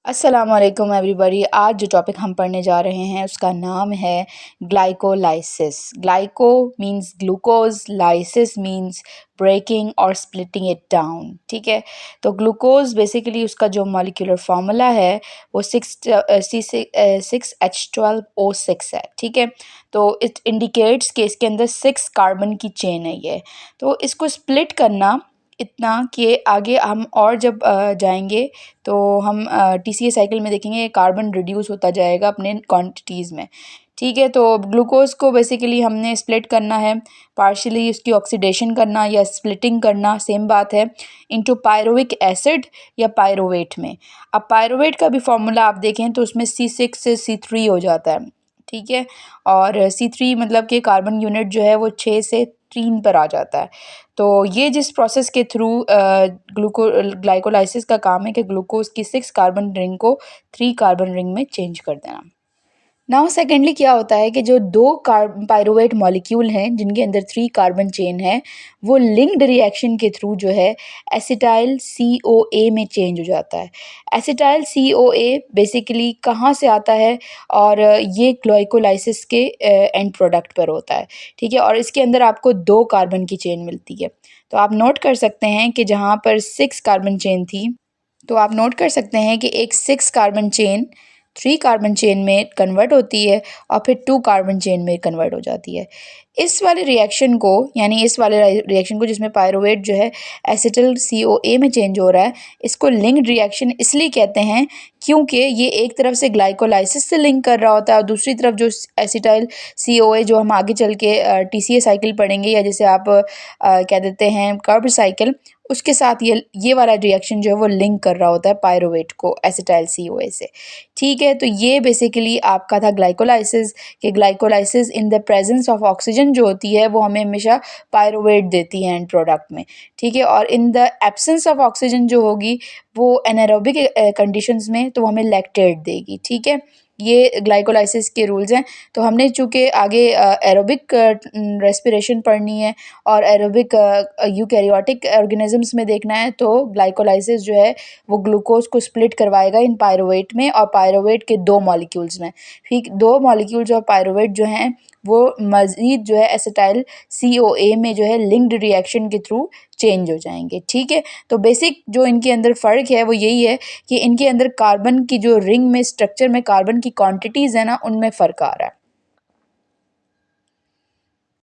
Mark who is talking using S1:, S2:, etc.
S1: अस्सलाम वालेकुम एवरीबॉडी। आज जो टॉपिक हम पढ़ने जा रहे हैं उसका नाम है glycolysis. Glyco means glucose, lysis means breaking और स्प्लिटिंग इट डाउन। ठीक है, तो ग्लूकोज बेसिकली उसका जो मॉलिक्यूलर फार्मूला है वो C6H12O6 है। ठीक है, तो इट इंडिकेट्स कि इसके अंदर 6 कार्बन की चेन है ये। तो इसको स्प्लिट करना इतना कि आगे हम और जब जाएंगे तो हम टीसीए साइकिल में देखेंगे कार्बन रिड्यूस होता जाएगा अपने क्वांटिटीज़ में। ठीक है, तो ग्लूकोज को बेसिकली हमने स्प्लिट करना है, पार्शियली उसकी ऑक्सीडेशन करना या स्प्लिटिंग करना सेम बात है, इनटू पायरुविक एसिड या पायरुवेट में। अब पायरुवेट का भी फार्मूला आप देखें तो उसमें C6 से C3 हो जाता है। ठीक है, और C3 मतलब कि कार्बन यूनिट जो है वो 6 से 3 पर आ जाता है। तो ये जिस प्रोसेस के थ्रू ग्लाइकोलाइसिस का काम है कि ग्लूकोज की 6 कार्बन रिंग को 3 कार्बन रिंग में चेंज कर देना। नाउ सेकेंडली क्या होता है कि जो दो पायरुवेट मॉलिक्यूल हैं जिनके अंदर 3 कार्बन चेन है वो लिंक्ड रिएक्शन के थ्रू जो है एसिटाइल CoA में चेंज हो जाता है। एसिटाइल CoA बेसिकली कहाँ से आता है, और ये ग्लाइकोलाइसिस के एंड प्रोडक्ट पर होता है। ठीक है, और इसके अंदर आपको 2 कार्बन की चेन मिलती है। तो आप नोट कर सकते हैं कि जहाँ पर 6 कार्बन चेन थी, तो आप नोट कर सकते हैं कि एक 6 कार्बन चेन 3 कार्बन चेन में कन्वर्ट होती है और फिर 2 कार्बन चेन में कन्वर्ट हो जाती है। इस वाले रिएक्शन को, यानी इस वाले रिएक्शन को जिसमें पायरुवेट जो है एसिटिल CoA में चेंज हो रहा है, इसको लिंक्ड रिएक्शन इसलिए कहते हैं क्योंकि ये एक तरफ से ग्लाइकोलाइसिस से लिंक कर रहा होता है और दूसरी तरफ जो एसिटाइल CoA जो हम आगे चल के TCA साइकिल पढ़ेंगे या जैसे आप कह देते हैं कर्ब साइकिल, उसके साथ ये वाला रिएक्शन जो है वो लिंक कर रहा होता है पायरुवेट को एसिटाइल CoA से। ठीक है, तो ये बेसिकली आपका था ग्लाइकोलाइसिस, कि glycolysis in the presence of oxygen जो होती है वो हमें हमेशा पायरुवेट देती है एंड प्रोडक्ट में। ठीक है, और in the absence of oxygen जो होगी वो एनारोबिक कंडीशंस में तो वो हमें लैक्टेट देगी। ठीक है, ये ग्लाइकोलाइसिस के रूल्स हैं। तो हमने चूँकि आगे एरोबिक रेस्पिरेशन पढ़नी है और एरोबिक यूकैरियोटिक ऑर्गेनिजम्स में देखना है, तो ग्लाइकोलाइसिस जो है वो ग्लूकोज को स्प्लिट करवाएगा इन पायरुवेट में और पायरुवेट के 2 मॉलिक्यूल्स में। ठीक, 2 मॉलिक्यूल्स और पायरुवेट जो हैं वो मज़ीद जो है एसिटाइल CoA में जो है लिंक्ड रिएक्शन के थ्रू चेंज हो जाएंगे। ठीक है, तो बेसिक जो इनके अंदर फ़र्क है वो यही है कि इनके अंदर कार्बन की जो रिंग में स्ट्रक्चर में कार्बन की क्वांटिटीज़ है ना, उनमें फ़र्क आ रहा है।